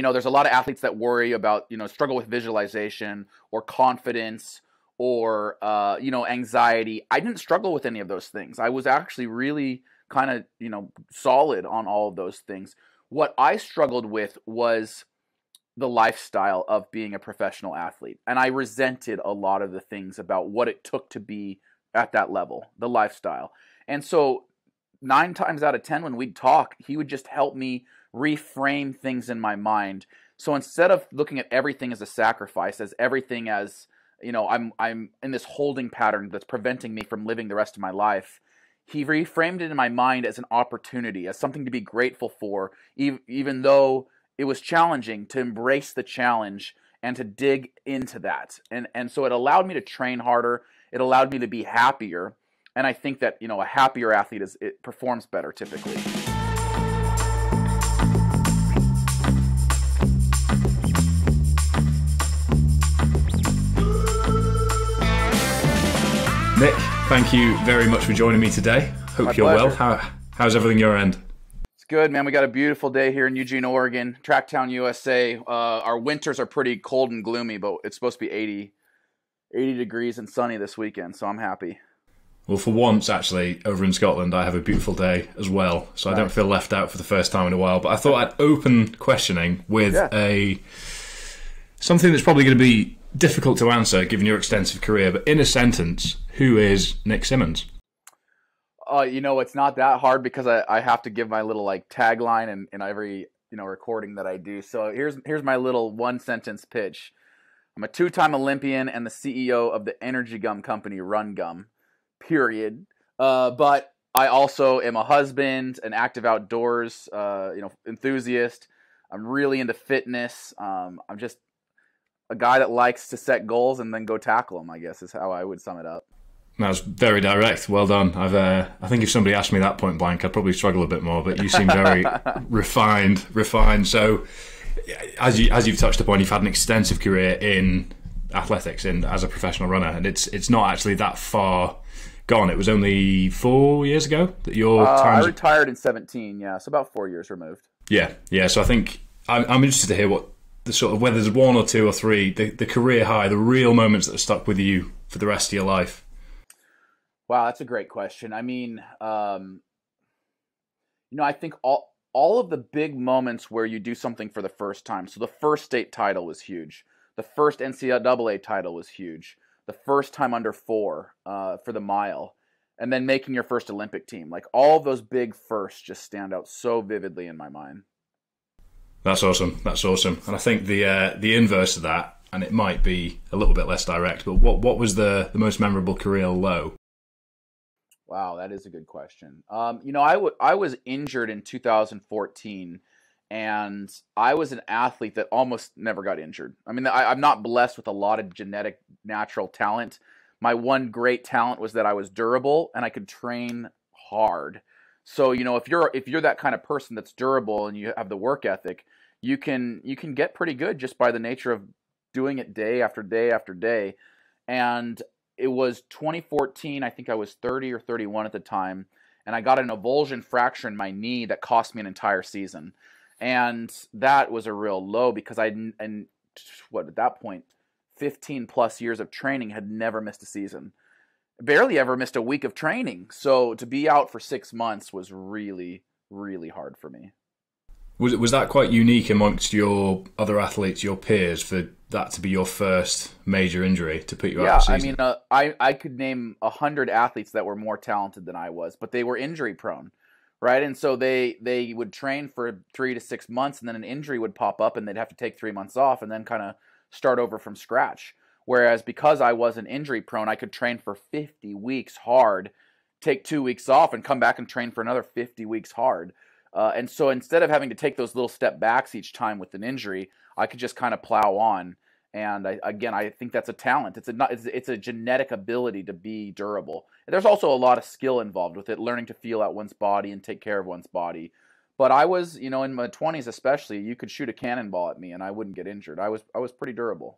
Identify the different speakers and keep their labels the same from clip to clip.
Speaker 1: there's a lot of athletes that worry about, struggle with visualization or confidence or, anxiety. I didn't struggle with any of those things. I was actually really kind of, solid on all of those things. What I struggled with was the lifestyle of being a professional athlete. And I resented a lot of the things about what it took to be at that level, the lifestyle. And so 9 times out of 10, when we'd talk, he would just help me reframe things in my mind. So instead of looking at everything as a sacrifice, as everything as, I'm in this holding pattern that's preventing me from living the rest of my life, he reframed it in my mind as an opportunity, as something to be grateful for, even though it was challenging, to embrace the challenge and to dig into that. And so it allowed me to train harder. It allowed me to be happier. And I think that, a happier athlete it performs better typically.
Speaker 2: Nick, thank you very much for joining me today. Hope you're well. How's everything your end?
Speaker 1: It's good, man. We got a beautiful day here in Eugene, Oregon, Tracktown, USA. Our winters are pretty cold and gloomy, but it's supposed to be 80 degrees and sunny this weekend, so I'm happy.
Speaker 2: Well, for once, actually, over in Scotland, I have a beautiful day as well, so I don't feel left out for the first time in a while. But I thought I'd open questioning with something that's probably going to be difficult to answer given your extensive career, but in a sentence, who is Nick Symmonds?
Speaker 1: It's not that hard because I have to give my little tagline in every recording that I do. So here's my little 1-sentence pitch. I'm a 2-time Olympian and the CEO of the energy gum company Rungum. Period. But I also am a husband, an active outdoors enthusiast. I'm really into fitness. I'm just a guy that likes to set goals and then go tackle them, I guess, is how I would sum it up.
Speaker 2: That was very direct. Well done. I think if somebody asked me that point blank, I'd probably struggle a bit more, but you seem very refined. So as you've touched upon, you've had an extensive career in athletics and as a professional runner, and it's not actually that far gone. It was only 4 years ago that your time...
Speaker 1: I retired in 2017, yeah, so about 4 years removed.
Speaker 2: Yeah. So I think I'm interested to hear what the sort of, whether there's 1 or 2 or 3, the career high, the real moments that have stuck with you for the rest of your life.
Speaker 1: Wow, that's a great question. I mean, I think all of the big moments where you do something for the first time. So the first state title was huge. The first NCAA title was huge. The first time under 4 for the mile. And then making your first Olympic team. All of those big firsts just stand out so vividly in my mind.
Speaker 2: That's awesome. And I think the inverse of that, and it might be a little bit less direct, but what was the most memorable career low?
Speaker 1: Wow, that is a good question. I was injured in 2014, and I was an athlete that almost never got injured. I mean, I'm not blessed with a lot of genetic natural talent. My one great talent was that I was durable and I could train hard. So, if you're that kind of person that's durable and you have the work ethic, you can get pretty good just by the nature of doing it day after day after day. And it was 2014, I think I was 30 or 31 at the time, and I got an avulsion fracture in my knee that cost me an entire season. And that was a real low because at that point, 15 plus years of training, had never missed a season. Barely ever missed a week of training. So to be out for 6 months was really, really hard for me.
Speaker 2: Was that quite unique amongst your other athletes, your peers, for that to be your first major injury to put you out of the season?
Speaker 1: Yeah, I mean, I could name 100 athletes that were more talented than I was, but they were injury prone, right? And so they would train for 3 to 6 months, and then an injury would pop up, and they'd have to take 3 months off and then kind of start over from scratch. Whereas because I wasn't injury prone, I could train for 50 weeks hard, take 2 weeks off, and come back and train for another 50 weeks hard. And so instead of having to take those little step backs each time with an injury, I could just kind of plow on. And I think that's a talent. It's a genetic ability to be durable. And there's also a lot of skill involved with it, learning to feel out one's body and take care of one's body. But I was, in my 20s especially, you could shoot a cannonball at me and I wouldn't get injured. I was pretty durable.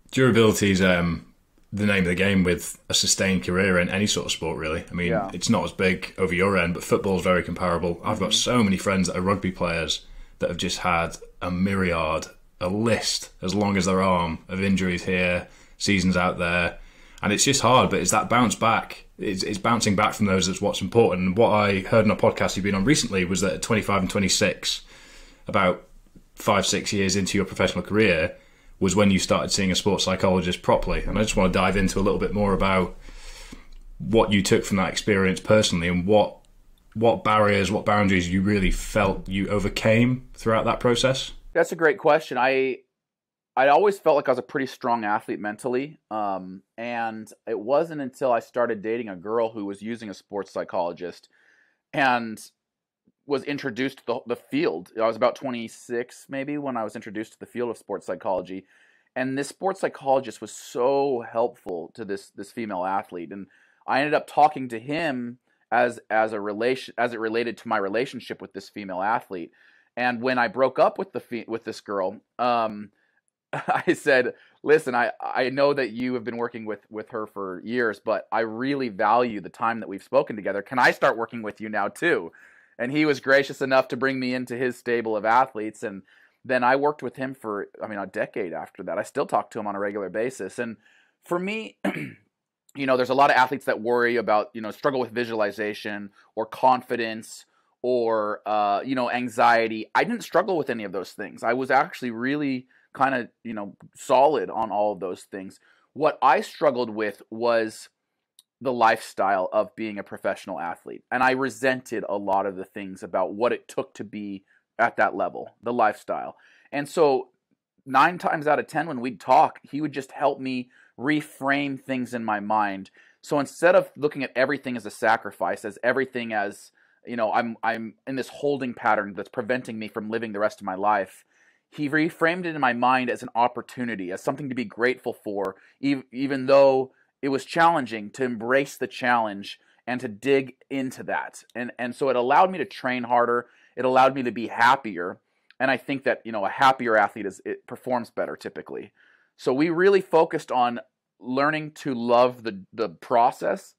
Speaker 2: Durability is the name of the game with a sustained career in any sort of sport, really. I mean, It's not as big over your end, but football is very comparable. I've got so many friends that are rugby players that have just had a myriad, a list as long as their arm of injuries here, seasons out there. And it's just hard, but it's that bounce back. It's bouncing back from those that's what's important. And what I heard on a podcast you've been on recently was that at 25 and 26, about 5-6 years into your professional career, was when you started seeing a sports psychologist properly. And I just want to dive into a little bit more about what you took from that experience personally, and what barriers, what boundaries you really felt you overcame throughout that process.
Speaker 1: That's a great question. I always felt like I was a pretty strong athlete mentally, and it wasn't until I started dating a girl who was using a sports psychologist and was introduced to the field. I was about 26 maybe when I was introduced to the field of sports psychology, and this sports psychologist was so helpful to this female athlete, and I ended up talking to him as it related to my relationship with this female athlete. And when I broke up with this girl, I said, listen, I know that you have been working with her for years, but I really value the time that we've spoken together. Can I start working with you now too? And he was gracious enough to bring me into his stable of athletes. And then I worked with him for, a decade after that. I still talk to him on a regular basis. And for me, there's a lot of athletes that worry about, struggle with visualization or confidence or, anxiety. I didn't struggle with any of those things. I was actually really kind of, solid on all of those things. What I struggled with was the lifestyle of being a professional athlete. And I resented a lot of the things about what it took to be at that level, the lifestyle. And so 9 times out of 10, when we'd talk, he would just help me reframe things in my mind. So instead of looking at everything as a sacrifice, as everything as, I'm in this holding pattern that's preventing me from living the rest of my life, he reframed it in my mind as an opportunity, as something to be grateful for, even though it was challenging, to embrace the challenge and to dig into that. And so it allowed me to train harder. It allowed me to be happier. And I think that, a happier athlete it performs better typically. So we really focused on learning to love the process,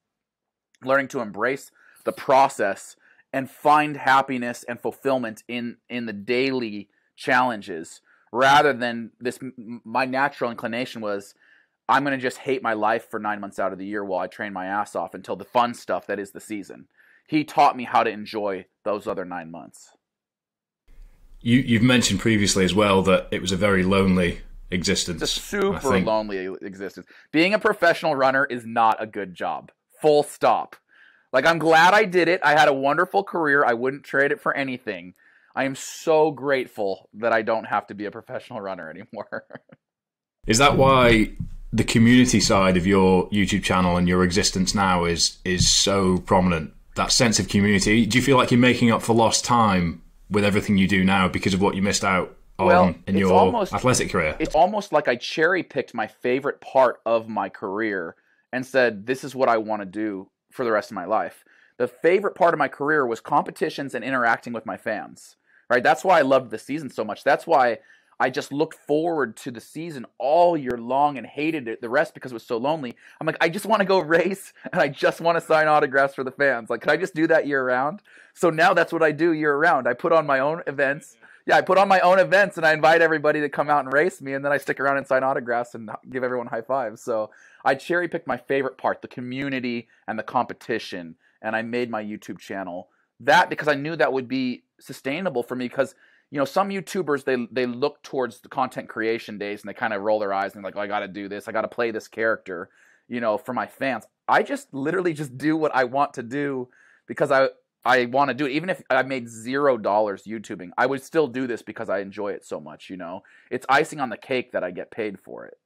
Speaker 1: learning to embrace the process, and find happiness and fulfillment in the daily challenges, rather than this. My natural inclination was, I'm going to just hate my life for 9 months out of the year while I train my ass off until the fun stuff that is the season. He taught me how to enjoy those other 9 months.
Speaker 2: You've mentioned previously as well that it was a very lonely existence.
Speaker 1: It's a super lonely existence. Being a professional runner is not a good job. Full stop. Like, I'm glad I did it. I had a wonderful career. I wouldn't trade it for anything. I am so grateful that I don't have to be a professional runner anymore.
Speaker 2: Is that why the community side of your YouTube channel and your existence now is so prominent? That sense of community? Do you feel like you're making up for lost time with everything you do now because of what you missed out on in your athletic career? It's
Speaker 1: almost like I cherry-picked my favorite part of my career and said, this is what I want to do for the rest of my life. The favorite part of my career was competitions and interacting with my fans. Right? That's why I loved the season so much. That's why I just looked forward to the season all year long and hated it the rest because it was so lonely. I'm like, I just want to go race and I just want to sign autographs for the fans. Like, could I just do that year round? So now that's what I do year round. I put on my own events. Yeah, I put on my own events and I invite everybody to come out and race me, and then I stick around and sign autographs and give everyone high fives. So I cherry picked my favorite part, the community and the competition, and I made my YouTube channel that because I knew that would be sustainable for me, because some YouTubers, they look towards the content creation days and they kind of roll their eyes and like, oh, I got to do this. I got to play this character, for my fans. I just literally just do what I want to do because I want to do it. Even if I made $0 YouTubing, I would still do this because I enjoy it so much, It's icing on the cake that I get paid for it.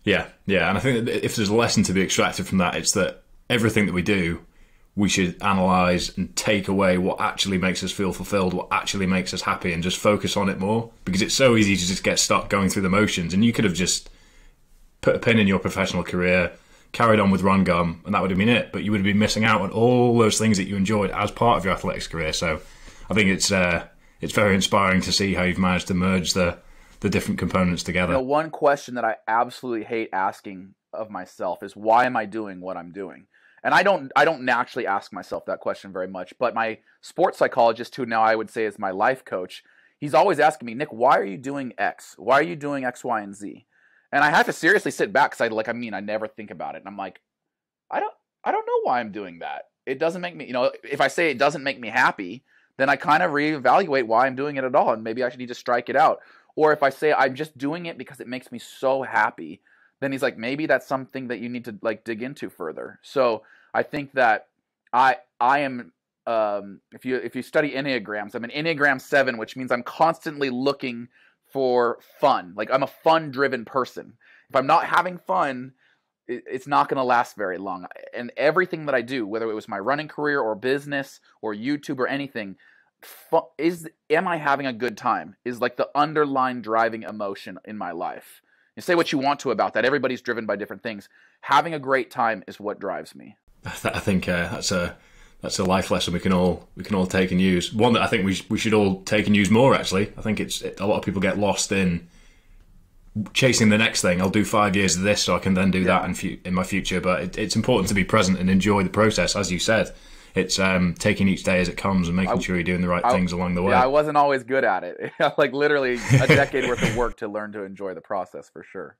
Speaker 2: Yeah. And I think that if there's a lesson to be extracted from that, it's that everything that we do, we should analyse and take away what actually makes us feel fulfilled, what actually makes us happy, and just focus on it more. Because it's so easy to just get stuck going through the motions, and you could have just put a pin in your professional career, carried on with Rungum, and that would have been it. But you would have been missing out on all those things that you enjoyed as part of your athletics career. So I think it's very inspiring to see how you've managed to merge the different components together.
Speaker 1: One question that I absolutely hate asking of myself is, why am I doing what I'm doing? And I don't naturally ask myself that question very much, but my sports psychologist, who now I would say is my life coach, he's always asking me, Nick, why are you doing X? Why are you doing X, Y, and Z? And I have to seriously sit back because I never think about it. And I'm like, I don't know why I'm doing that. It doesn't make me, if I say it doesn't make me happy, then I kind of reevaluate why I'm doing it at all. And maybe I should need to strike it out. Or if I say I'm just doing it because it makes me so happy, then he's like, maybe that's something that you need to like dig into further. So I think that I am, if you study Enneagrams, I'm an Enneagram 7, which means I'm constantly looking for fun. Like I'm a fun-driven person. If I'm not having fun, it's not going to last very long. And everything that I do, whether it was my running career or business or YouTube or anything, am I having a good time is like the underlying driving emotion in my life. You say what you want to about that. Everybody's driven by different things. Having a great time is what drives me.
Speaker 2: I think that's a life lesson we can all take and use. One that I think we should all take and use more. Actually, I think a lot of people get lost in chasing the next thing. I'll do 5 years of this so I can then do that in my future. But it's important to be present and enjoy the process, as you said. It's taking each day as it comes and making sure you're doing the right things along the way.
Speaker 1: Yeah, I wasn't always good at it. Like literally a decade worth of work to learn to enjoy the process for sure.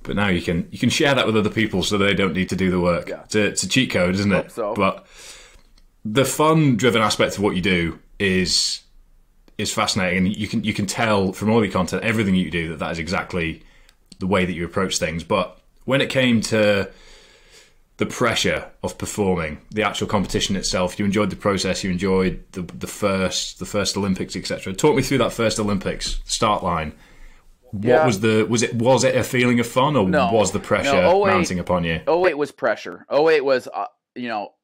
Speaker 2: But now you can share that with other people so they don't need to do the work. Yeah. It's a cheat code, isn't it?
Speaker 1: So.
Speaker 2: But the fun-driven aspect of what you do is fascinating, and you can tell from all your content, everything you do, that is exactly the way that you approach things. But when it came to the pressure of performing, the actual competition itself, you enjoyed the process, you enjoyed the first Olympics, etc. Talk me through that first Olympics start line. What was it a feeling of fun, or was the pressure mounting upon you?
Speaker 1: 08 was pressure. 08 was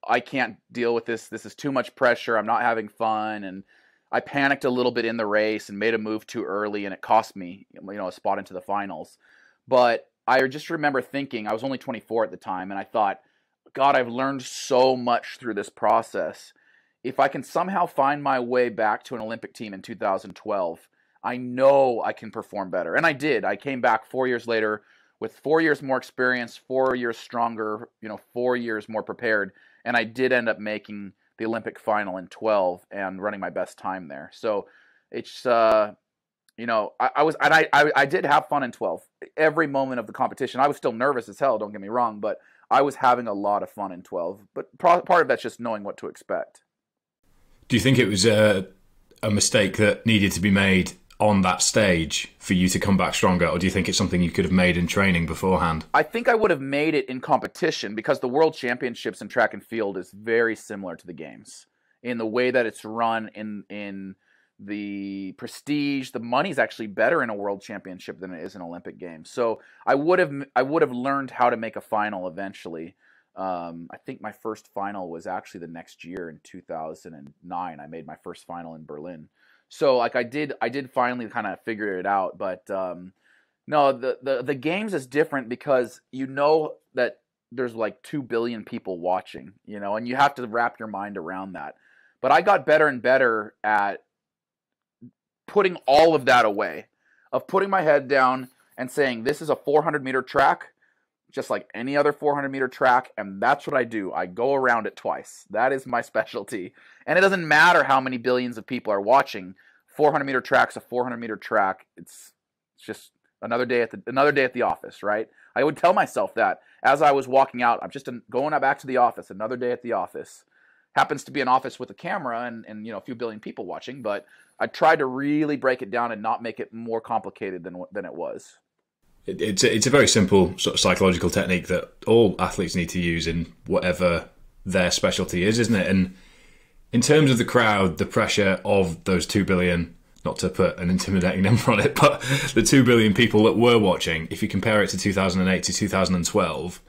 Speaker 1: I can't deal with this. This is too much pressure. I'm not having fun, and I panicked a little bit in the race and made a move too early, and it cost me, a spot into the finals. But I just remember thinking, I was only 24 at the time, and I thought, God, I've learned so much through this process. If I can somehow find my way back to an Olympic team in 2012, I know I can perform better. And I did. I came back 4 years later with 4 years more experience, 4 years stronger, 4 years more prepared, and I did end up making the Olympic final in 12 and running my best time there. So it's I did have fun in 12. Every moment of the competition, I was still nervous as hell, don't get me wrong, but I was having a lot of fun in 12. But part of that's just knowing what to expect.
Speaker 2: Do you think it was a mistake that needed to be made on that stage for you to come back stronger, or do you think it's something you could have made in training beforehand?
Speaker 1: I think I would have made it in competition, because the World Championships in track and field is very similar to the Games in the way that it's run, in the prestige. The money's actually better in a World Championship than it is in Olympic Games. So I would have learned how to make a final eventually. I think my first final was actually the next year in 2009. I made my first final in Berlin. So like I did finally kind of figure it out, but no, the Games is different because that there's like 2 billion people watching, and you have to wrap your mind around that. But I got better and better at putting all of that away, of putting my head down and saying, this is a 400-meter track, just like any other 400-meter track, and that's what I do. I go around it twice. That is my specialty. And it doesn't matter how many billions of people are watching. 400-meter track's a 400-meter track. It's just another day at the office, right? I would tell myself that as I was walking out. I'm just going back to the office. Another day at the office. Happens to be an office with a camera and a few billion people watching, but I tried to really break it down and not make it more complicated than it was.
Speaker 2: It's a very simple sort of psychological technique that all athletes need to use in whatever their specialty is, isn't it? And in terms of the crowd, the pressure of those 2 billion, not to put an intimidating number on it, but the 2 billion people that were watching, if you compare it to 2008 to 2012,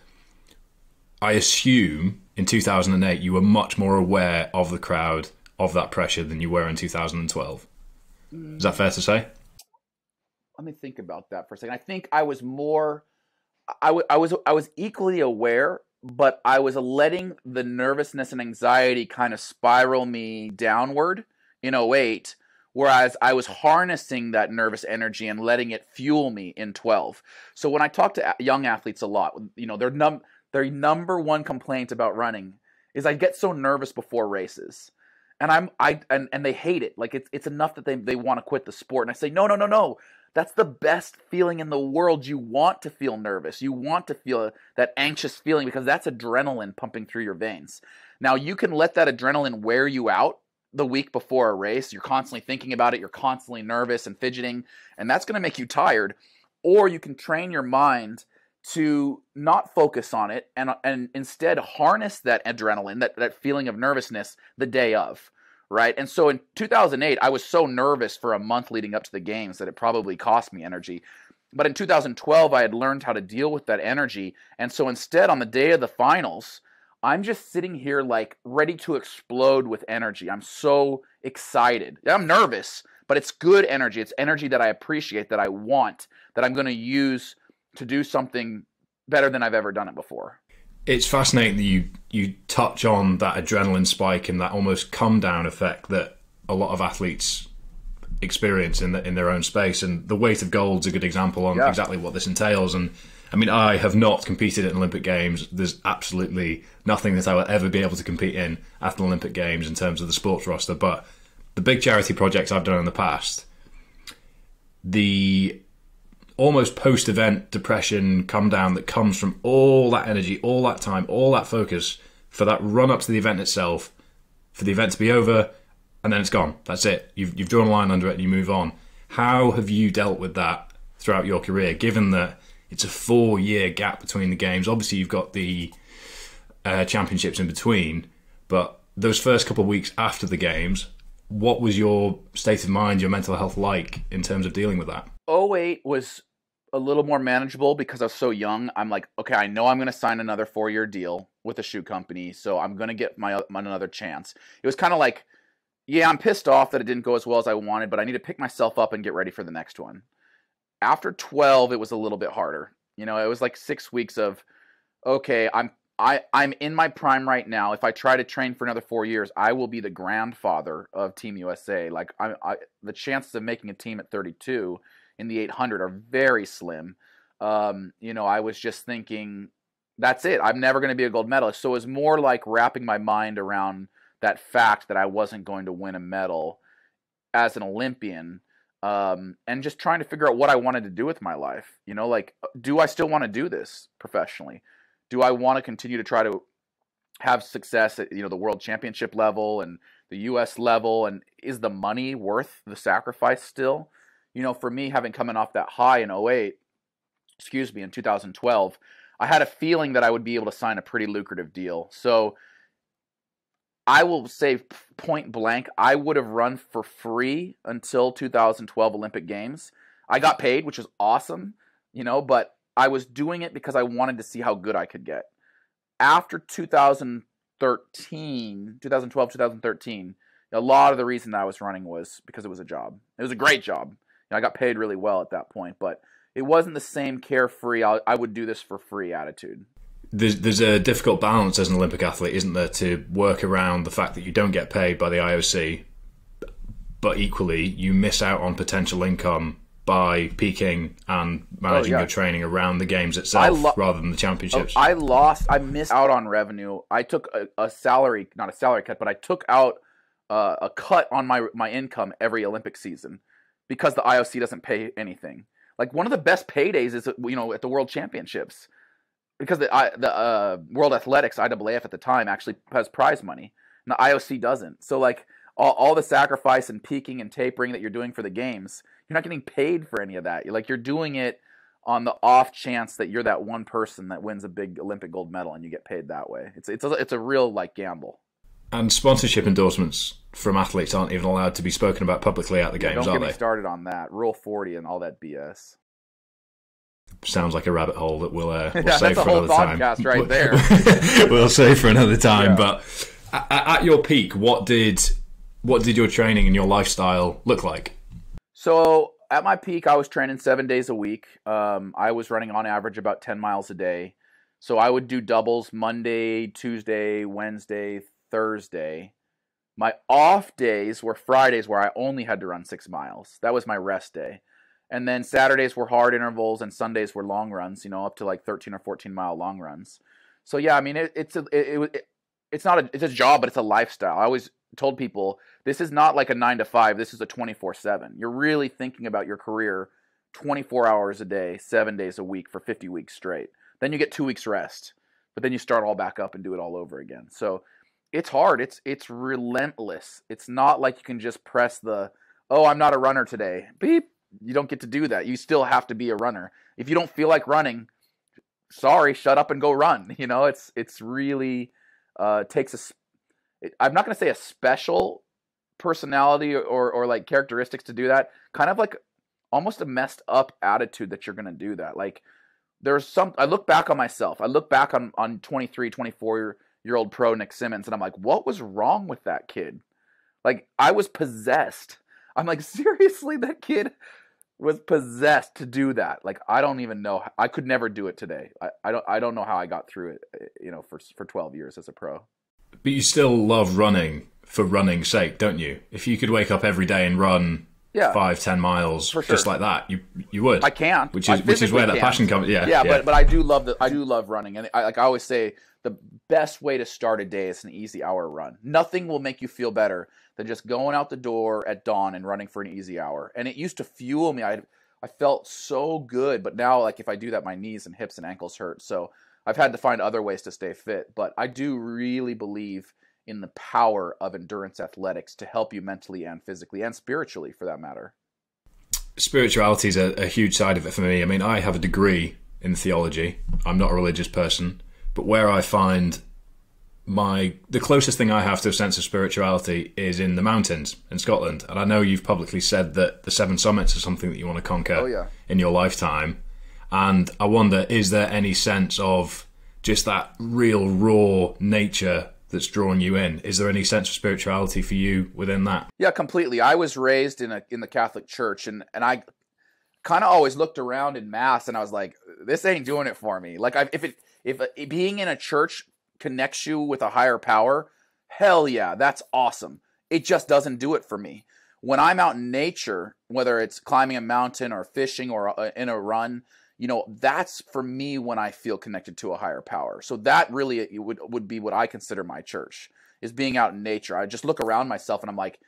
Speaker 2: I assume in 2008 you were much more aware of the crowd, of that pressure, than you were in 2012. Is that fair to say?
Speaker 1: Let me think about that for a second. I think I was more, I was equally aware, but I was letting the nervousness and anxiety kind of spiral me downward in 08, whereas I was harnessing that nervous energy and letting it fuel me in 12. So when I talk to young athletes a lot, their number one complaint about running is I get so nervous before races. And and they hate it. Like it's enough that they want to quit the sport. And I say, no, no, no, no. That's the best feeling in the world. You want to feel nervous. You want to feel that anxious feeling because that's adrenaline pumping through your veins. Now, you can let that adrenaline wear you out the week before a race. You're constantly thinking about it. You're constantly nervous and fidgeting, and that's going to make you tired. Or you can train your mind to not focus on it and instead harness that adrenaline, that feeling of nervousness the day of. Right. And so in 2008, I was so nervous for a month leading up to the games that it probably cost me energy. But in 2012, I had learned how to deal with that energy. And so instead, on the day of the finals, I'm just sitting here like ready to explode with energy. I'm so excited. I'm nervous, but it's good energy. It's energy that I appreciate, that I want, that I'm going to use to do something better than I've ever done it before.
Speaker 2: It's fascinating that you touch on that adrenaline spike and that almost come down effect that a lot of athletes experience in their own space. And the weight of gold's a good example on exactly what this entails. And I mean, I have not competed at Olympic Games. There's absolutely nothing that I will ever be able to compete in at an Olympic Games in terms of the sports roster. But the big charity projects I've done in the past, the almost post-event depression come down that comes from all that energy, all that time, all that focus for that run up to the event itself, for the event to be over, and then it's gone. That's it. You've drawn a line under it and you move on. How have you dealt with that throughout your career, given that it's a 4-year gap between the games? Obviously, you've got the championships in between, but those first couple of weeks after the games, what was your state of mind, your mental health like in terms of dealing with that?
Speaker 1: 2008 was a little more manageable because I was so young. I'm like, okay, I know I'm going to sign another 4-year deal with a shoe company, so I'm going to get my another chance. It was kind of like, yeah, I'm pissed off that it didn't go as well as I wanted, but I need to pick myself up and get ready for the next one. After 12, it was a little bit harder. You know, it was like 6 weeks of, okay, I'm in my prime right now. If I try to train for another 4 years, I will be the grandfather of Team USA. Like the chances of making a team at 32 in the 800 are very slim. You know, I was just thinking, that's it. I'm never going to be a gold medalist. So it was more like wrapping my mind around that fact that I wasn't going to win a medal as an Olympian, and just trying to figure out what I wanted to do with my life. You know, like, do I still want to do this professionally? Do I want to continue to try to have success at, you know, the world championship level and the US level? And is the money worth the sacrifice still? You know, for me, having coming off that high in in 2012, I had a feeling that I would be able to sign a pretty lucrative deal. So I will say point blank, I would have run for free until 2012 Olympic Games. I got paid, which is awesome, you know, but I was doing it because I wanted to see how good I could get. After 2012, 2013, a lot of the reason that I was running was because it was a job. It was a great job. You know, I got paid really well at that point, but it wasn't the same carefree, I would do this for free attitude.
Speaker 2: There's a difficult balance as an Olympic athlete, isn't there, to work around the fact that you don't get paid by the IOC, but equally you miss out on potential income by peaking and managing your training around the games itself rather than the championships. I
Speaker 1: missed out on revenue. I took a salary, not a salary cut, but I took out a cut on my income every Olympic season because the IOC doesn't pay anything. Like, one of the best paydays is, you know, at the World Championships, because the World Athletics, IAAF at the time, actually has prize money, and the IOC doesn't. So, like, all the sacrifice and peaking and tapering that you're doing for the games, you're not getting paid for any of that. You're doing it on the off chance that you're that one person that wins a big Olympic gold medal and you get paid that way. It's a real, like, gamble.
Speaker 2: And sponsorship endorsements from athletes aren't even allowed to be spoken about publicly at the games, are they?
Speaker 1: Don't get me started on that. Rule 40 and all that BS.
Speaker 2: Sounds like a rabbit hole that we'll save
Speaker 1: that's
Speaker 2: for
Speaker 1: a whole
Speaker 2: another time.
Speaker 1: Podcast right there.
Speaker 2: We'll save for another time. Yeah. But at your peak, what did your training and your lifestyle look like?
Speaker 1: So at my peak, I was training 7 days a week. I was running on average about 10 miles a day. So I would do doubles Monday, Tuesday, Wednesday, Thursday. My off days were Fridays, where I only had to run 6 miles. That was my rest day. And then Saturdays were hard intervals, and Sundays were long runs, you know, up to like 13 or 14 mile long runs. So yeah, I mean, it's a job, but it's a lifestyle. told people, this is not like a 9 to 5. This is a 24/7. You're really thinking about your career 24 hours a day, 7 days a week for 50 weeks straight. Then you get 2 weeks rest, but then you start all back up and do it all over again. So it's hard. It's relentless. It's not like you can just press the, oh, I'm not a runner today. Beep. You don't get to do that. You still have to be a runner. If you don't feel like running, sorry, shut up and go run. You know, it's really takes I'm not going to say a special personality or like characteristics to do that. Kind of like almost a messed up attitude that you're going to do that. Like I look back on myself. I look back on 23, 24-year-old pro Nick Symmonds, and I'm like, what was wrong with that kid? Like, I was possessed. I'm like, seriously, that kid was possessed to do that. Like, I don't even know. I could never do it today. I don't know how I got through it, you know, for 12 years as a pro.
Speaker 2: But you still love running for running's sake, don't you? If you could wake up every day and run 5-10 miles just like that, you would.
Speaker 1: I can't.
Speaker 2: Which is where that passion comes. Yeah.
Speaker 1: But I do love running, and I always say the best way to start a day is an easy hour run. Nothing will make you feel better than just going out the door at dawn and running for an easy hour. And it used to fuel me. I felt so good, but now, like, if I do that, my knees and hips and ankles hurt. So I've had to find other ways to stay fit. But I do really believe in the power of endurance athletics to help you mentally and physically and spiritually, for that matter.
Speaker 2: Spirituality is a huge side of it for me. I mean, I have a degree in theology. I'm not a religious person, but where I find the closest thing I have to a sense of spirituality is in the mountains in Scotland. And I know you've publicly said that the 7 summits are something that you want to conquer in your lifetime. And I wonder, is there any sense of just that real raw nature that's drawing you in? Is there any sense of spirituality for you within that?
Speaker 1: Yeah, completely. I was raised in the Catholic Church, and I kind of always looked around in Mass, and I was like, this ain't doing it for me. Like, if being in a church connects you with a higher power, hell yeah, that's awesome. It just doesn't do it for me. When I'm out in nature, whether it's climbing a mountain or fishing or in a run, you know, that's for me when I feel connected to a higher power. So that really would be what I consider my church, is being out in nature. I just look around myself and I'm like,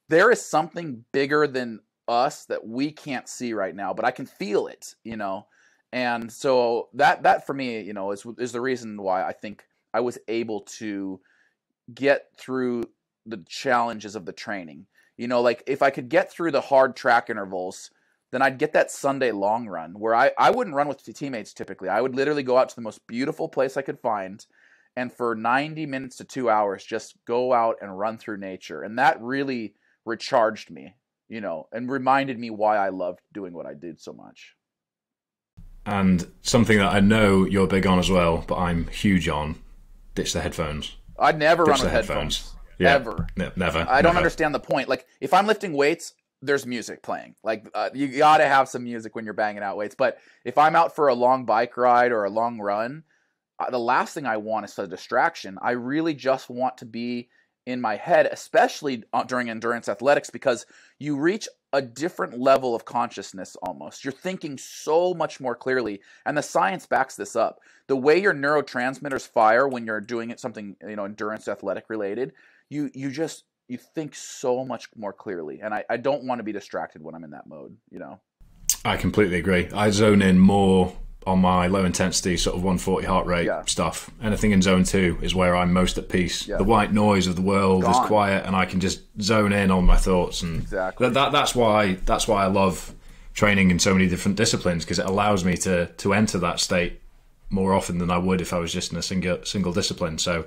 Speaker 1: there is something bigger than us that we can't see right now, but I can feel it, you know. And so that for me, you know, is the reason why I think I was able to get through the challenges of the training. You know, like if I could get through the hard track intervals, then I'd get that Sunday long run where I wouldn't run with teammates typically. I would literally go out to the most beautiful place I could find, and for 90 minutes to 2 hours, just go out and run through nature. And that really recharged me, you know, and reminded me why I loved doing what I did so much.
Speaker 2: And something that I know you're big on as well, but I'm huge on, ditch the headphones.
Speaker 1: I'd never run with headphones.
Speaker 2: Yeah.
Speaker 1: Ever.
Speaker 2: Never.
Speaker 1: I don't understand the point. Like, if I'm lifting weights, there's music playing. Like, you gotta have some music when you're banging out weights. But if I'm out for a long bike ride or a long run, the last thing I want is a distraction. I really just want to be in my head, especially during endurance athletics, because you reach a different level of consciousness almost. You're thinking so much more clearly, and the science backs this up. The way your neurotransmitters fire when you're doing something, you know, endurance athletic related, you think so much more clearly. And I don't want to be distracted when I'm in that mode, you know.
Speaker 2: I completely agree. I zone in more on my low intensity sort of 140 heart rate stuff. Anything in zone 2 is where I'm most at peace. The white noise of the world is quiet, and I can just zone in on my thoughts. And that's why I love training in so many different disciplines, because it allows me to enter that state more often than I would if I was just in a single discipline. So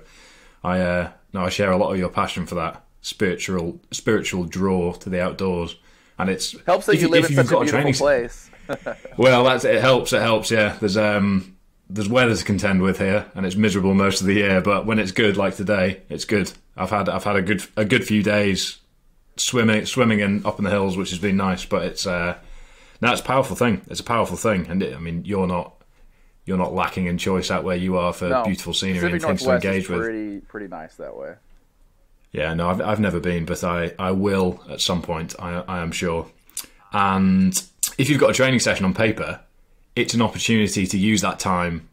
Speaker 2: I share a lot of your passion for that spiritual draw to the outdoors, and it's
Speaker 1: helps that you live in such a beautiful place.
Speaker 2: Well, it helps. Yeah, there's weather to contend with here, and it's miserable most of the year. But when it's good, like today, it's good. I've had a good few days swimming up in the hills, which has been nice. But it's a powerful thing. It's a powerful thing, and I mean, you're not lacking in choice out where you are for beautiful scenery and things to engage with.
Speaker 1: Pretty nice that way.
Speaker 2: Yeah, no, I've never been, but I will at some point. I am sure. And if you've got a training session on paper, it's an opportunity to use that time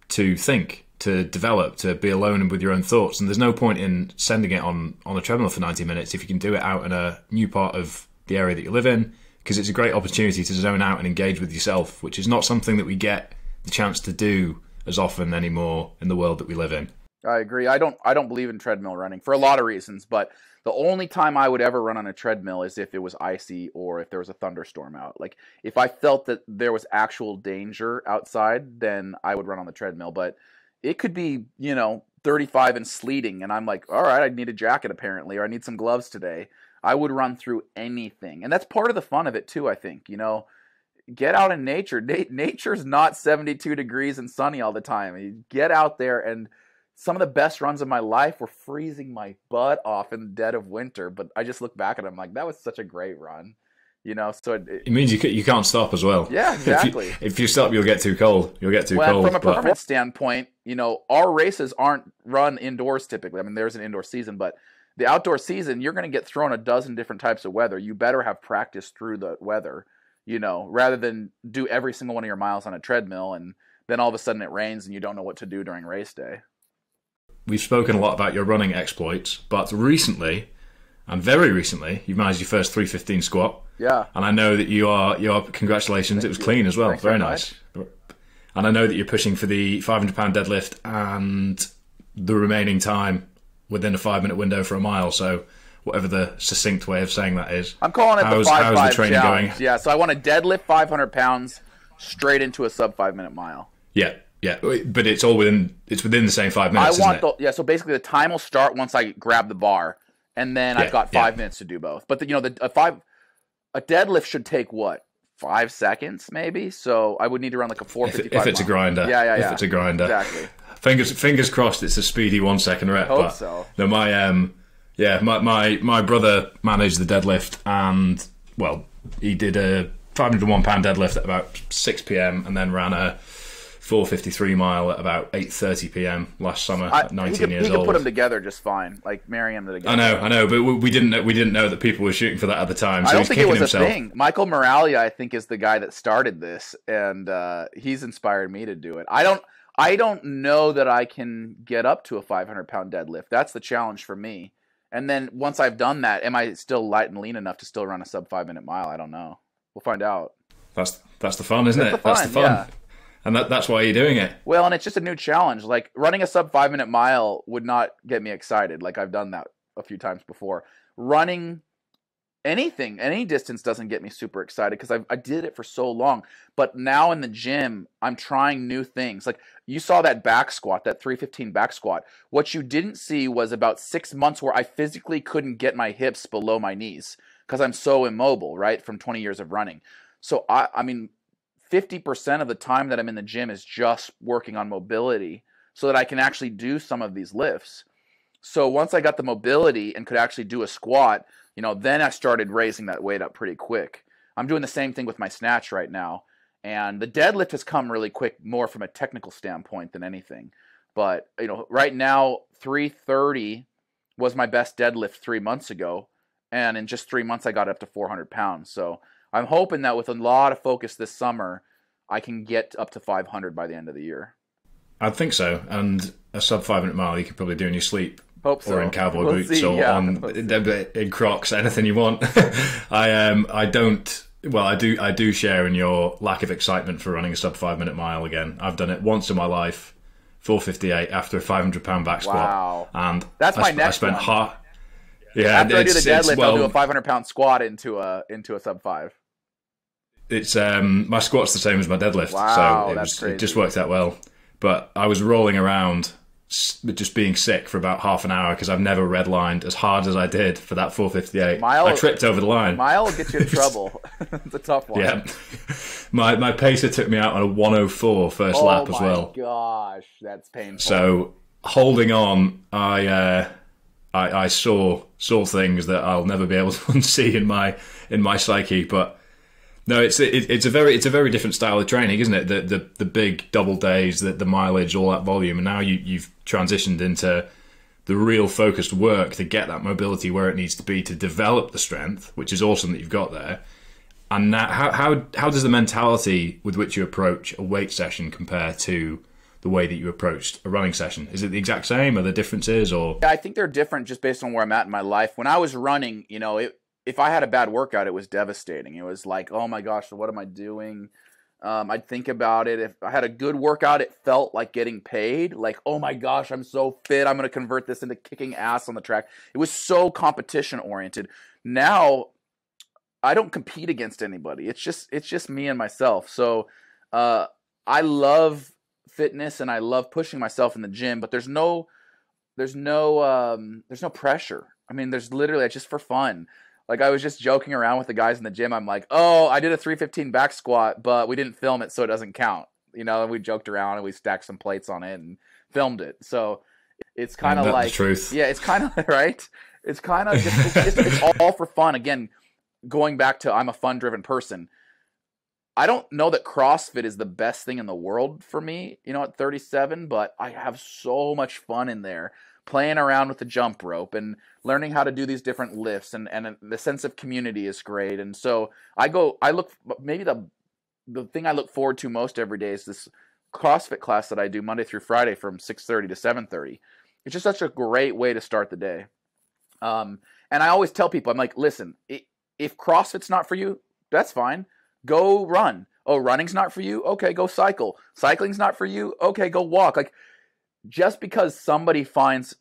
Speaker 2: to think, to develop, to be alone and with your own thoughts. And there's no point in sending it on a treadmill for 90 minutes if you can do it out in a new part of the area that you live in, because it's a great opportunity to zone out and engage with yourself, which is not something that we get the chance to do as often anymore in the world that we live in.
Speaker 1: I agree. I don't believe in treadmill running for a lot of reasons, but the only time I would ever run on a treadmill is if it was icy or if there was a thunderstorm out. Like if I felt that there was actual danger outside, then I would run on the treadmill. But it could be, 35 and sleeting, and I'm like, all right, I need a jacket apparently, or I need some gloves today. I would run through anything. And that's part of the fun of it too, I think. Get out in nature. Nature's not 72 degrees and sunny all the time. You get out there, and some of the best runs of my life were freezing my butt off in the dead of winter. But I just look back at them like, that was such a great run. So
Speaker 2: it means you can't stop as well.
Speaker 1: Yeah, exactly.
Speaker 2: If you stop, you'll get too cold.
Speaker 1: Well, from a performance standpoint, our races aren't run indoors typically. I mean, there's an indoor season, but the outdoor season, you're going to get thrown a dozen different types of weather. You better have practice through the weather, rather than do every single one of your miles on a treadmill and then all of a sudden it rains and you don't know what to do during race day.
Speaker 2: We've spoken a lot about your running exploits, but recently, and very recently, you've managed your first 315 squat.
Speaker 1: Yeah.
Speaker 2: And I know that you are congratulations, it was clean as well. Very nice. And I know that you're pushing for the 500-pound deadlift and the remaining time within a 5-minute window for a mile. So whatever the succinct way of saying that is.
Speaker 1: I'm calling it the 5-5
Speaker 2: how's the training
Speaker 1: challenge.
Speaker 2: going?
Speaker 1: Yeah, so I want to deadlift 500 pounds straight into a sub 5-minute mile.
Speaker 2: Yeah, but it's within the same 5 minutes.
Speaker 1: So basically the time will start once I grab the bar, and then I've got 5 minutes to do both. But a deadlift should take what? 5 seconds maybe. So I would need to run like a 4:55.
Speaker 2: If it's a grinder.
Speaker 1: Yeah.
Speaker 2: If it's a grinder.
Speaker 1: Exactly.
Speaker 2: Fingers crossed it's a speedy 1 second rep.
Speaker 1: Hope so.
Speaker 2: No, my brother managed the deadlift, and he did a 501-pound deadlift at about 6 p.m. and then ran a 4:53 mile at about 8:30 p.m. last summer at 19 years old.
Speaker 1: He could put them together just fine, like marry them together.
Speaker 2: I know, but we didn't know that people were shooting for that at the time. So
Speaker 1: I don't think it was a thing. Michael Moralia, I think, is the guy that started this, and he's inspired me to do it. I don't know that I can get up to a 500-pound deadlift. That's the challenge for me. And then once I've done that, am I still light and lean enough to still run a sub 5-minute mile? I don't know. We'll find out.
Speaker 2: That's the fun, isn't it? That's the fun.
Speaker 1: Yeah.
Speaker 2: And that's why you're doing it.
Speaker 1: Well, and it's just a new challenge. Like running a sub 5-minute mile would not get me excited. Like I've done that a few times before. Running any distance doesn't get me super excited because I did it for so long. But now in the gym, I'm trying new things. Like you saw that back squat, that 315 back squat. What you didn't see was about 6 months where I physically couldn't get my hips below my knees because I'm so immobile, right, from 20 years of running. So I mean, 50% of the time that I'm in the gym is just working on mobility so that I can actually do some of these lifts. So once I got the mobility and could actually do a squat, then I started raising that weight up pretty quick. I'm doing the same thing with my snatch right now. And the deadlift has come really quick, more from a technical standpoint than anything. But, right now, 330 was my best deadlift 3 months ago. And in just 3 months, I got up to 400 pounds. So I'm hoping that with a lot of focus this summer, I can get up to 500 by the end of the year.
Speaker 2: I think so. And a sub 5-minute mile you could probably do in your sleep.
Speaker 1: Hope so.
Speaker 2: Or in cowboy boots or in Crocs, anything you want. I do share in your lack of excitement for running a sub 5-minute mile again. I've done it once in my life, 4:58 after a 500-pound back squat.
Speaker 1: Wow.
Speaker 2: And
Speaker 1: that's my next one. After I do the deadlift, I'll do a 500-pound squat into a sub 5.
Speaker 2: It's my squat's the same as my deadlift,
Speaker 1: wow,
Speaker 2: so it just worked out well. But I was rolling around just being sick for about half an hour because I've never redlined as hard as I did for that 4:58. I tripped over the line.
Speaker 1: Mile will get you in trouble. It's a tough one.
Speaker 2: Yeah, my pacer took me out on a 1:04 first lap as well.
Speaker 1: Oh my gosh, that's painful.
Speaker 2: So holding on, I saw things that I'll never be able to unsee in my psyche, but. No, it's a very different style of training, isn't it? The big double days, the mileage, all that volume, and now you've transitioned into the real focused work to get that mobility where it needs to be to develop the strength, which is awesome that you've got there. And now, how does the mentality with which you approach a weight session compare to the way that you approached a running session? Is it the exact same? Are there differences? Or
Speaker 1: Yeah, I think they're different just based on where I'm at in my life. When I was running, if I had a bad workout, it was devastating. It was like, oh my gosh, what am I doing? I'd think about it. If I had a good workout, it felt like getting paid. Like, oh my gosh, I'm so fit. I'm going to convert this into kicking ass on the track. It was so competition oriented. Now, I don't compete against anybody. It's just me and myself. So I love fitness and I love pushing myself in the gym, but there's no pressure. I mean, there's literally, it's just for fun. Like, I was just joking around with the guys in the gym. I'm like, oh, I did a 315 back squat, but we didn't film it, so it doesn't count. And we joked around and we stacked some plates on it and filmed it. So it's kind of like,
Speaker 2: the truth.
Speaker 1: Yeah, it's kind of right. It's kind of just, it's all for fun. Again, going back to, I'm a fun-driven person. I don't know that CrossFit is the best thing in the world for me, at 37, but I have so much fun in there, playing around with the jump rope and learning how to do these different lifts, and the sense of community is great. And so maybe the thing I look forward to most every day is this CrossFit class that I do Monday through Friday from 6:30 to 7:30. It's just such a great way to start the day. And I always tell people, I'm like, listen, if CrossFit's not for you, that's fine. Go run. Oh, running's not for you? Okay, go cycle. Cycling's not for you? Okay, go walk. Like, just because somebody finds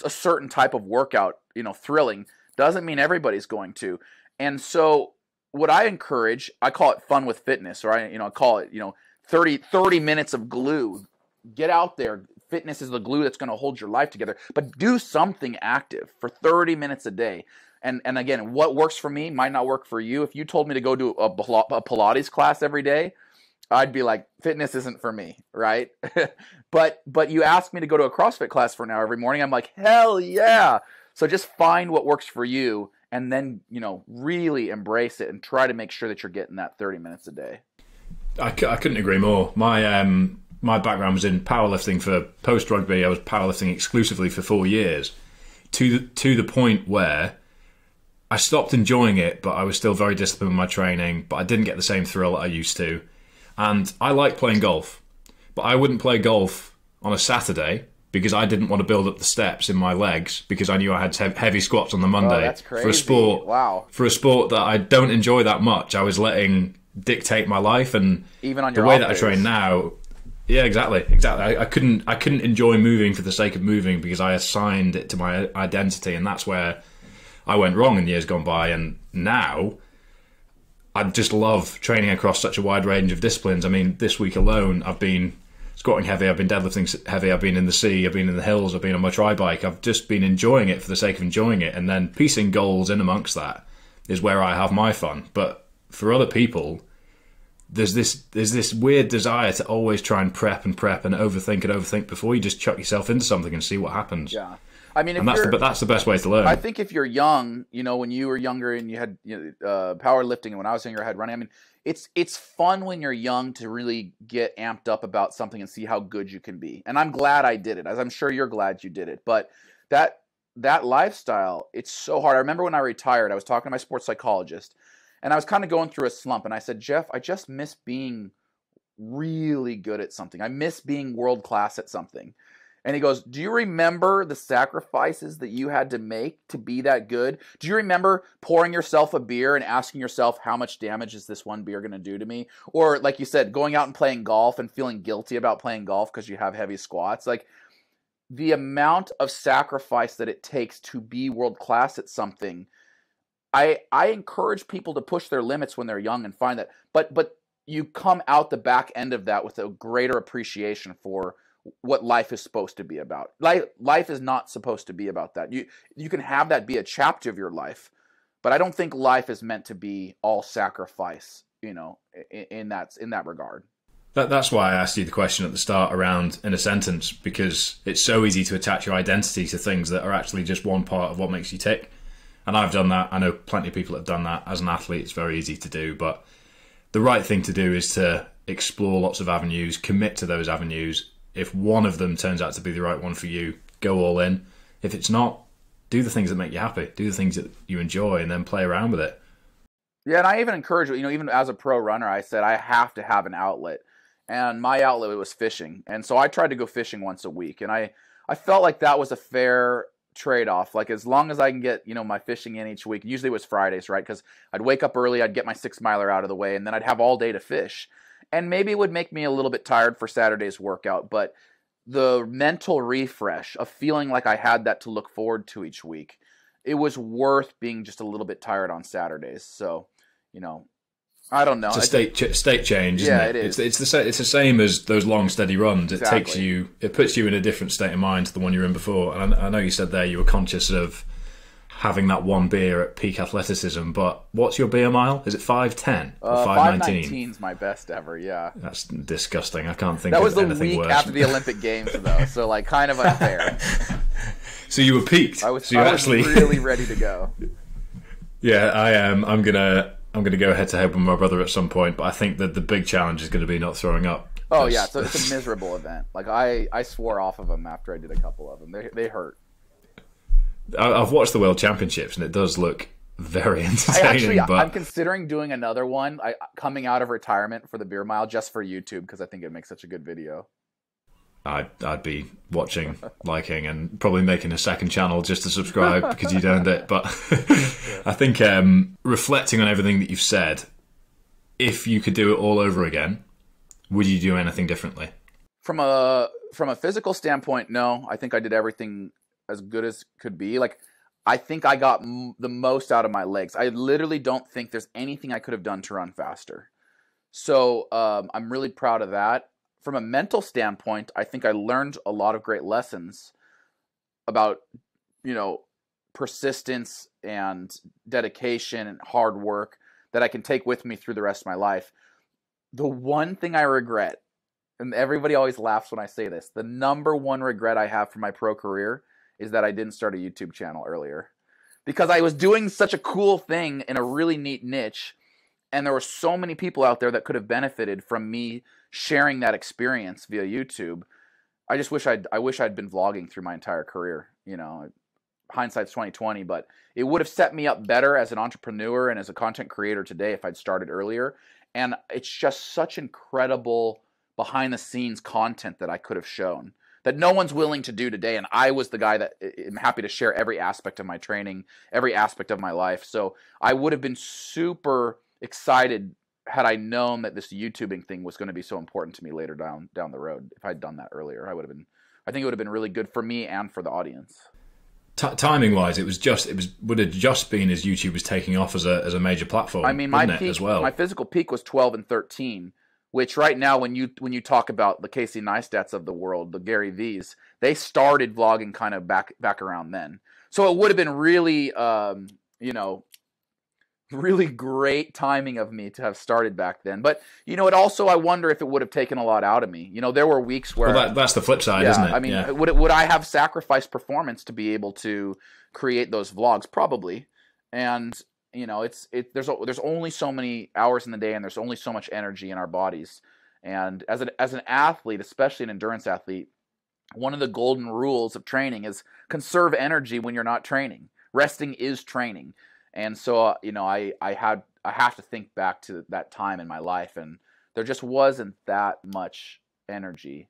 Speaker 1: a certain type of workout, thrilling, doesn't mean everybody's going to. And so what I encourage, I call it fun with fitness, or I call it, 30 minutes of glue. Get out there. Fitness is the glue that's going to hold your life together, but do something active for 30 minutes a day. And again, what works for me might not work for you. If you told me to go do a Pilates class every day, I'd be like, fitness isn't for me, right? But you ask me to go to a CrossFit class for an hour every morning, I'm like, hell yeah. So just find what works for you and then, really embrace it and try to make sure that you're getting that 30 minutes a day.
Speaker 2: I couldn't agree more. My background was in powerlifting. For post-rugby, I was powerlifting exclusively for 4 years, to the point where I stopped enjoying it, but I was still very disciplined with my training, but I didn't get the same thrill that I used to. And I like playing golf, but I wouldn't play golf on a Saturday because I didn't want to build up the steps in my legs because I knew I had heavy squats on the Monday.
Speaker 1: Oh, that's crazy.
Speaker 2: For a sport that I don't enjoy that much. I was letting dictate my life, and
Speaker 1: even on
Speaker 2: the way that I train now. Yeah, exactly. I couldn't enjoy moving for the sake of moving because I assigned it to my identity, and that's where I went wrong in years gone by. And now I just love training across such a wide range of disciplines. I mean, this week alone, I've been squatting heavy, I've been deadlifting heavy, I've been in the sea, I've been in the hills, I've been on my tri-bike. I've just been enjoying it for the sake of enjoying it. And then piecing goals in amongst that is where I have my fun. But for other people, there's this weird desire to always try and prep and overthink before you just chuck yourself into something and see what happens.
Speaker 1: Yeah. I mean,
Speaker 2: that's the best way to learn.
Speaker 1: I think if you're young, when you were younger and you had powerlifting, and when I was younger, I had running. I mean, it's fun when you're young to really get amped up about something and see how good you can be. And I'm glad I did it, as I'm sure you're glad you did it. But that lifestyle, it's so hard. I remember when I retired, I was talking to my sports psychologist, and I was kind of going through a slump. And I said, Jeff, I just miss being really good at something. I miss being world class at something. And he goes, do you remember the sacrifices that you had to make to be that good? Do you remember pouring yourself a beer and asking yourself, how much damage is this one beer going to do to me? Or like you said, going out and playing golf and feeling guilty about playing golf because you have heavy squats. Like, the amount of sacrifice that it takes to be world class at something, I encourage people to push their limits when they're young and find that. But you come out the back end of that with a greater appreciation for what life is supposed to be about. Life is not supposed to be about that. You can have that be a chapter of your life, but I don't think life is meant to be all sacrifice, in that regard.
Speaker 2: That's why I asked you the question at the start around in a sentence, because it's so easy to attach your identity to things that are actually just one part of what makes you tick. And I've done that. I know plenty of people have done that. As an athlete, it's very easy to do, but the right thing to do is to explore lots of avenues, commit to those avenues. If one of them turns out to be the right one for you, go all in. If it's not, do the things that make you happy. Do the things that you enjoy, and then play around with it.
Speaker 1: Yeah, and I even encourage, even as a pro runner, I said I have to have an outlet. and my outlet was fishing. And so I tried to go fishing once a week, and I felt like that was a fair trade-off. Like, as long as I can get, my fishing in each week. Usually it was Fridays, right? Because I'd wake up early, I'd get my 6-miler out of the way, and then I'd have all day to fish. And maybe it would make me a little bit tired for Saturday's workout, but the mental refresh of feeling like I had that to look forward to each week, it was worth being just a little bit tired on Saturdays. So, I don't know.
Speaker 2: It's a state change, isn't it?
Speaker 1: It is.
Speaker 2: It's the same as those long, steady runs.
Speaker 1: Exactly.
Speaker 2: It puts you in a different state of mind to the one you were in before. And I know you said there you were conscious of having that one beer at peak athleticism, but what's your beer mile? Is it 5:10 or 5:19?
Speaker 1: 5:19 is my best ever, yeah.
Speaker 2: That's disgusting. I can't think
Speaker 1: of anything worse.
Speaker 2: That
Speaker 1: was the week after the Olympic Games, though, so kind of unfair.
Speaker 2: So you were peaked.
Speaker 1: I was really ready to go.
Speaker 2: Yeah, I am. I'm gonna go head to head with my brother at some point, but I think that the big challenge is going to be not throwing up.
Speaker 1: Oh yeah, so it's a miserable event. Like I swore off of them after I did a couple of them. They hurt.
Speaker 2: I've watched the World Championships, and it does look very entertaining.
Speaker 1: I'm considering doing another one. Coming out of retirement for the beer mile just for YouTube, because I think it makes such a good video.
Speaker 2: I'd be watching, liking, and probably making a second channel just to subscribe because you'd earned it. But I think reflecting on everything that you've said, if you could do it all over again, would you do anything differently? From
Speaker 1: a physical standpoint, no. I think I did everything as good as could be. Like, I think I got the most out of my legs. I literally don't think there's anything I could have done to run faster. So I'm really proud of that. From a mental standpoint, I think I learned a lot of great lessons about, persistence and dedication and hard work that I can take with me through the rest of my life. The one thing I regret, and everybody always laughs when I say this, the number one regret I have for my pro career is that I didn't start a YouTube channel earlier. Because I was doing such a cool thing in a really neat niche, and there were so many people out there that could have benefited from me sharing that experience via YouTube. I wish I'd been vlogging through my entire career. Hindsight's 20/20, but it would have set me up better as an entrepreneur and as a content creator today if I'd started earlier. And it's just such incredible behind the scenes content that I could have shown that no one's willing to do today. And I was the guy that I'm happy to share every aspect of my training, every aspect of my life. So I would have been super excited had I known that this YouTubing thing was going to be so important to me later down the road. If I'd done that earlier, I think it would have been really good for me and for the audience.
Speaker 2: Timing wise, it would have just been as YouTube was taking off as a major platform.
Speaker 1: I mean, my physical peak was 12 and 13, which right now when you talk about the Casey Neistats of the world, the Gary V's, they started vlogging kind of back around then. So it would have been really really great timing of me to have started back then. But it also, I wonder if it would have taken a lot out of me. There were weeks where
Speaker 2: that's the flip side, isn't it?
Speaker 1: I mean, would I have sacrificed performance to be able to create those vlogs? Probably. And there's only so many hours in the day, and there's only so much energy in our bodies. And as an athlete, especially an endurance athlete, one of the golden rules of training is conserve energy when you're not training. Resting is training. And so, I have to think back to that time in my life, and there just wasn't that much energy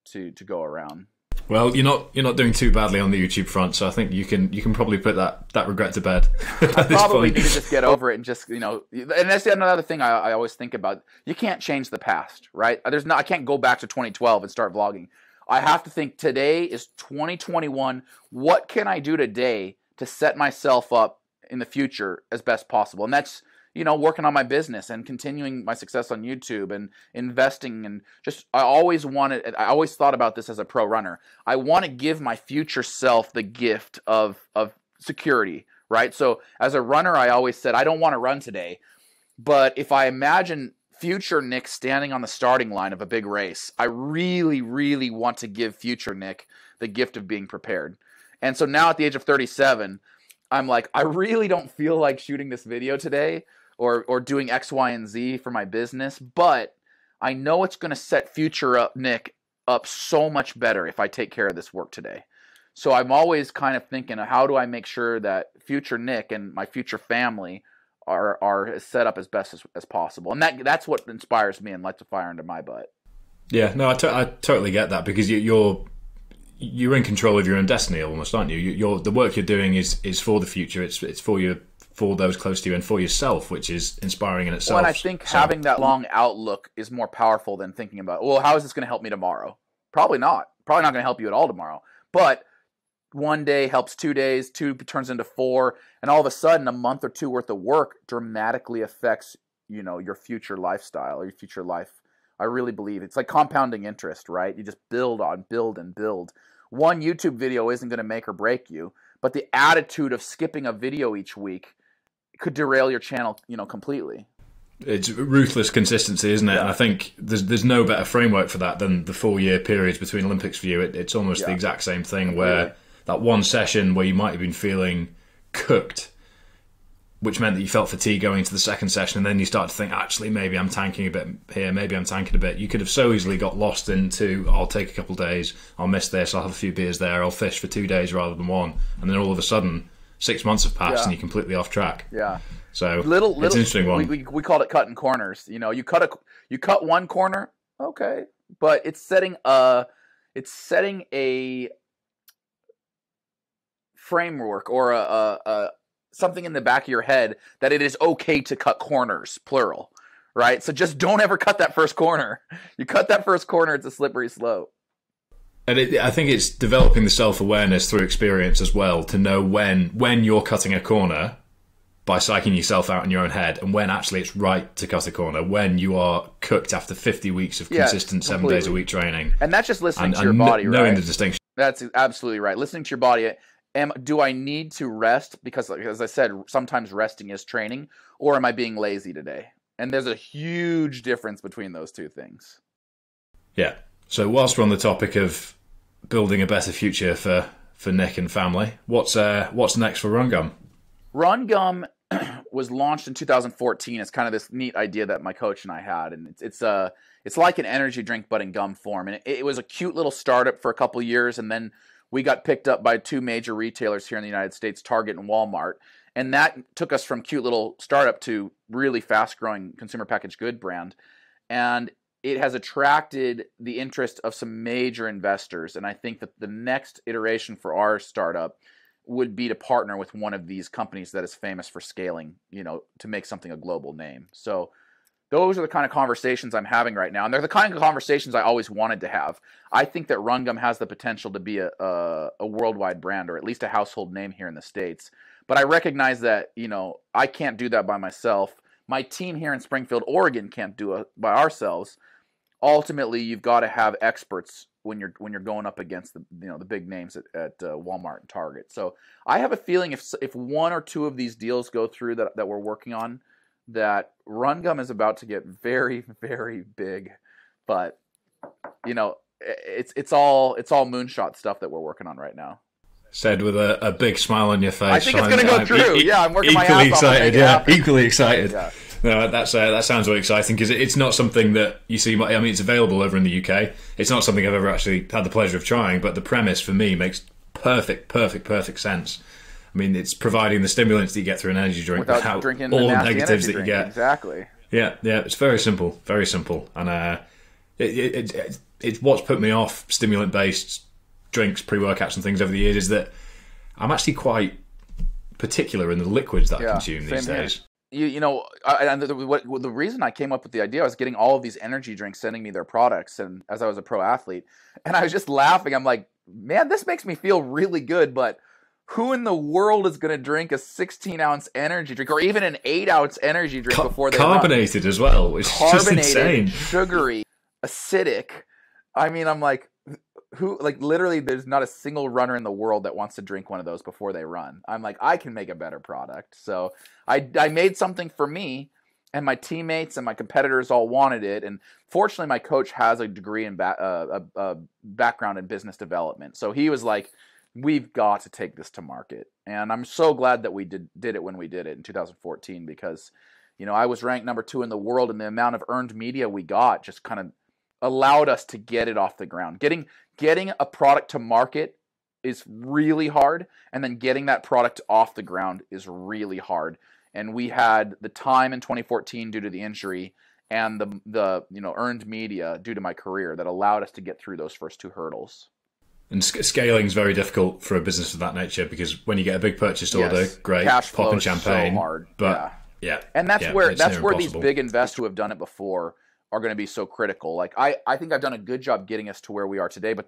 Speaker 1: to go around. Well, you're not doing too badly on the YouTube front, so I think you can probably put that regret to bed. I probably need to just get over it and just and that's another thing I always think about. You can't change the past, right? I can't go back to 2012 and start vlogging. I have to think today is 2021. What can I do today to set myself up in the future as best possible? And that's working on my business and continuing my success on YouTube and investing, and just I always thought about this as a pro runner. I want to give my future self the gift of security, right? So as a runner, I always said I don't want to run today, but if I imagine future Nick standing on the starting line of a big race, I really, really want to give future Nick the gift of being prepared. And so now at the age of 37, I'm like, I really don't feel like shooting this video today or doing X, Y, and Z for my business, but I know it's going to set future Nick up so much better if I take care of this work today. So I'm always kind of thinking, how do I make sure that future Nick and my future family are set up as best as possible? And that's what inspires me and lights a fire under my butt.
Speaker 2: Yeah, no, I totally get that, because you're in control of your own destiny almost, aren't you? The work you're doing is for the future. It's for those close to you and for yourself, which is inspiring in itself.
Speaker 1: Well, and I think having that long outlook is more powerful than thinking about, well, how is this going to help me tomorrow? Probably not. Probably not going to help you at all tomorrow. But one day helps 2 days, 2 turns into 4, and all of a sudden a month or 2 worth of work dramatically affects, your future lifestyle or your future life. I really believe it's like compounding interest, right? You just build and build. One YouTube video isn't going to make or break you, but the attitude of skipping a video each week could derail your channel, completely.
Speaker 2: It's ruthless consistency, isn't it? Yeah. And I think there's no better framework for that than the 4-year periods between Olympics for you. It's almost the exact same thing, where that one session where you might have been feeling cooked, which meant that you felt fatigue going into the second session, and then you start to think, actually, maybe I'm tanking a bit here, maybe I'm tanking a bit. You could have so easily got lost into, I'll take a couple of days, I'll miss this, I'll have a few beers there, I'll fish for 2 days rather than 1, and then all of a sudden 6 months have passed and you're completely off track.
Speaker 1: Yeah.
Speaker 2: So it's an interesting one.
Speaker 1: We called it cutting corners. You cut one corner, okay, but it's setting a framework or a something in the back of your head that it is okay to cut corners, plural, right? So just don't ever cut that first corner. You cut that first corner, it's a slippery slope.
Speaker 2: And I think it's developing the self-awareness through experience as well, to know when you're cutting a corner by psyching yourself out in your own head, and when actually it's right to cut a corner, when you are cooked after 50 weeks of consistent 7 days a week training.
Speaker 1: And that's just listening to your body, right?
Speaker 2: Knowing the distinction.
Speaker 1: That's absolutely right. Listening to your body. Do I need to rest? Because, as I said, sometimes resting is training, or am I being lazy today? And there's a huge difference between those two things.
Speaker 2: Yeah. So whilst we're on the topic of building a better future for Nick and family, what's next for Rungum? Rungum
Speaker 1: was launched in 2014. It's kind of this neat idea that my coach and I had, and it's like an energy drink but in gum form. And it was a cute little startup for a couple of years, and then we got picked up by 2 major retailers here in the United States, Target and Walmart. And that took us from cute little startup to really fast-growing consumer packaged good brand. And it has attracted the interest of some major investors. And I think that the next iteration for our startup would be to partner with one of these companies that is famous for scaling, to make something a global name. So those are the kind of conversations I'm having right now. And they're the kind of conversations I always wanted to have. I think that Rungum has the potential to be a worldwide brand, or at least a household name here in the States. But I recognize that, I can't do that by myself. My team here in Springfield, Oregon can't do it by ourselves. Ultimately, you've got to have experts when you're going up against the big names at Walmart and Target. So I have a feeling if 1 or 2 of these deals go through that we're working on, that Rungum is about to get very, very big. But it's all moonshot stuff that we're working on right now.
Speaker 2: Said with a big smile on your face.
Speaker 1: I think it's going to go through. I'm working my ass off.
Speaker 2: Equally excited. Yeah, equally excited.
Speaker 1: Yeah.
Speaker 2: No, that sounds really exciting, because it's not something that you see. I mean, it's available over in the UK. It's not something I've ever actually had the pleasure of trying, but the premise for me makes perfect sense. I mean, it's providing the stimulants that you get through an energy drink
Speaker 1: without drinking
Speaker 2: all the
Speaker 1: that
Speaker 2: negatives you get.
Speaker 1: Exactly.
Speaker 2: Yeah. It's very simple, and it's what's put me off stimulant-based drinks, pre-workouts, and things over the years, is that I'm actually quite particular in the liquids that I consume these days.
Speaker 1: The reason I came up with the idea, I was getting all of these energy drinks sending me their products, and as I was a pro athlete, and I was just laughing. I'm like, man, this makes me feel really good, but who in the world is going to drink a 16-ounce energy drink, or even an 8-ounce energy drink before they
Speaker 2: carbonated as well, which is just insane.
Speaker 1: Sugary, acidic. I mean, I'm like, literally, there's not a single runner in the world that wants to drink one of those before they run. I'm like, I can make a better product. So I made something for me, and my teammates and my competitors all wanted it. And fortunately, my coach has a degree in background in business development. So he was like, we've got to take this to market. And I'm so glad that we did it when we did it in 2014, because, I was ranked number 2 in the world, and the amount of earned media we got just kind of allowed us to get it off the ground. Getting a product to market is really hard, and then getting that product off the ground is really hard. And we had the time in 2014 due to the injury, and the earned media due to my career that allowed us to get through those first 2 hurdles.
Speaker 2: And scaling is very difficult for a business of that nature, because when you get a big purchase order, great,
Speaker 1: cash flow
Speaker 2: popping
Speaker 1: is
Speaker 2: champagne,
Speaker 1: so hard.
Speaker 2: but
Speaker 1: and that's where these
Speaker 2: impossible.
Speaker 1: big investors who have done it before are going to be so critical. Like I think I've done a good job getting us to where we are today, but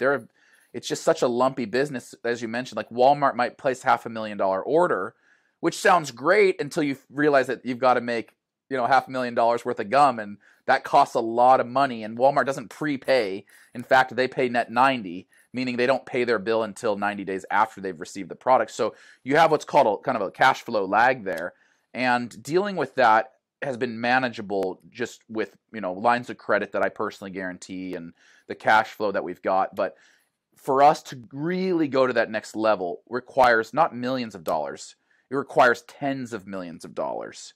Speaker 1: it's just such a lumpy business, as you mentioned. Like Walmart might place $500,000 order, which sounds great until you realize that you've got to make $500,000 worth of gum, and that costs a lot of money. And Walmart doesn't prepay. In fact, they pay net 90, meaning they don't pay their bill until 90 days after they've received the product. So you have what's called kind of a cash flow lag there. And dealing with that has been manageable just with, lines of credit that I personally guarantee and the cash flow that we've got. But for us to really go to that next level requires not millions of dollars. It requires tens of millions of dollars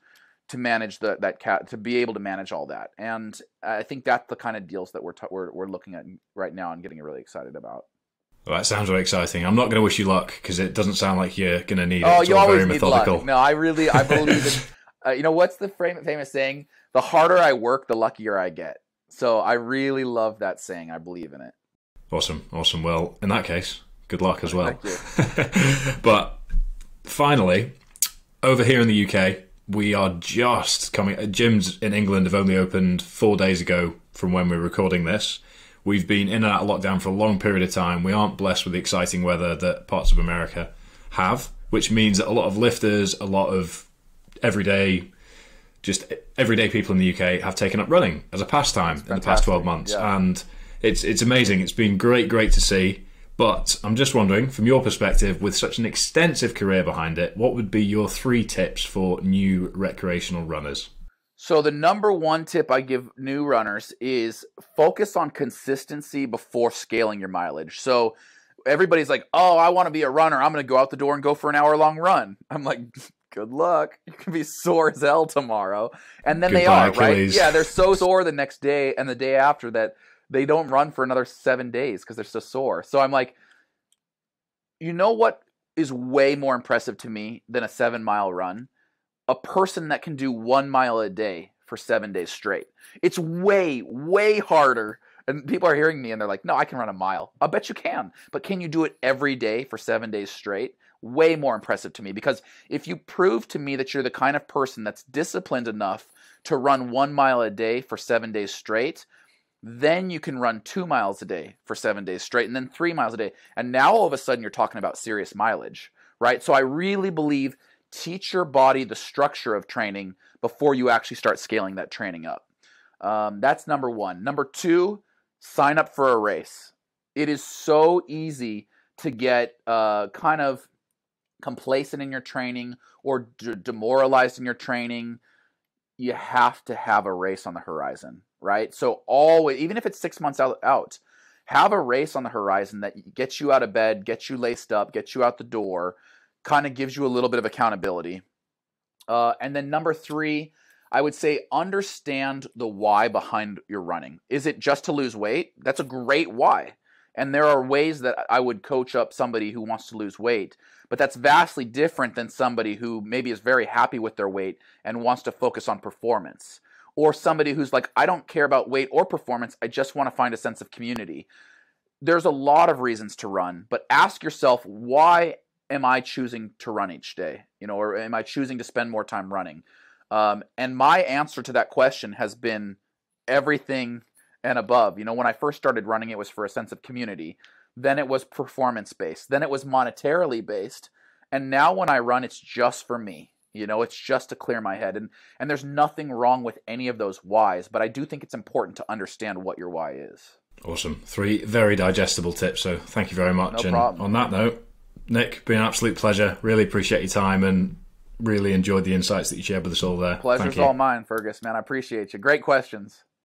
Speaker 1: to manage to be able to manage all that. And I think that's the kind of deals that we're looking at right now and getting really excited about.
Speaker 2: Well, that sounds very exciting. I'm not going to wish you luck, because it doesn't sound like you're going to need it.
Speaker 1: Oh,
Speaker 2: it's
Speaker 1: you
Speaker 2: all
Speaker 1: always
Speaker 2: very
Speaker 1: need
Speaker 2: methodical.
Speaker 1: luck. No, I believe in. What's the famous saying? The harder I work, the luckier I get. So I really love that saying. I believe in it.
Speaker 2: Awesome. Well, in that case, good luck as well.
Speaker 1: Thank you.
Speaker 2: But finally, over here in the UK, we are just coming. Gyms in England have only opened 4 days ago from when we're recording this. We've been in and out of lockdown for a long period of time. We aren't blessed with the exciting weather that parts of America have, which means that a lot of lifters, a lot of everyday people in the UK have taken up running as a pastime in the past 12 months.
Speaker 1: Yeah.
Speaker 2: And it's amazing. It's been great to see. But I'm just wondering, from your perspective, with such an extensive career behind it, what would be your 3 tips for new recreational runners?
Speaker 1: So the number 1 tip I give new runners is focus on consistency before scaling your mileage. So everybody's like, oh, I want to be a runner. I'm going to go out the door and go for an hour-long run. I'm like, good luck. You can be sore as hell tomorrow. And then
Speaker 2: Goodbye,
Speaker 1: they are, right?
Speaker 2: Achilles.
Speaker 1: Yeah, they're so sore the next day and the day after that they don't run for another 7 days because they're so sore. So I'm like, you know what is way more impressive to me than a 7-mile run? A person that can do 1 mile a day for 7 days straight. It's way, way harder. And people are hearing me and they're like, no, I can run a mile. I bet you can. But can you do it every day for 7 days straight? Way more impressive to me, because if you prove to me that you're the kind of person that's disciplined enough to run 1 mile a day for 7 days straight, then you can run 2 miles a day for 7 days straight, and then 3 miles a day. And now all of a sudden you're talking about serious mileage, right? So I really believe teach your body the structure of training before you actually start scaling that training up. That's number 1. Number 2, sign up for a race. It is so easy to get kind of complacent in your training or demoralized in your training. You have to have a race on the horizon, right? So always, even if it's 6 months out, have a race on the horizon that gets you out of bed, gets you laced up, gets you out the door, kind of gives you a little bit of accountability. And then number 3, I would say understand the why behind your running. Is it just to lose weight? That's a great why. And there are ways that I would coach up somebody who wants to lose weight, but that's vastly different than somebody who maybe is very happy with their weight and wants to focus on performance. Or somebody who's like, I don't care about weight or performance, I just want to find a sense of community. There's a lot of reasons to run, but ask yourself, why am I choosing to run each day? Or am I choosing to spend more time running? And my answer to that question has been everything and above. When I first started running, it was for a sense of community. Then it was performance-based. Then it was monetarily based. And now when I run, it's just for me. It's just to clear my head. And there's nothing wrong with any of those whys, but I do think it's important to understand what your why is.
Speaker 2: Awesome. 3 very digestible tips. So thank you very much.
Speaker 1: No problem.
Speaker 2: On that note, Nick, been an absolute pleasure. Really appreciate your time and really enjoyed the insights that you shared with us all there.
Speaker 1: Pleasure's all mine, Fergus, man. I appreciate you. Great questions.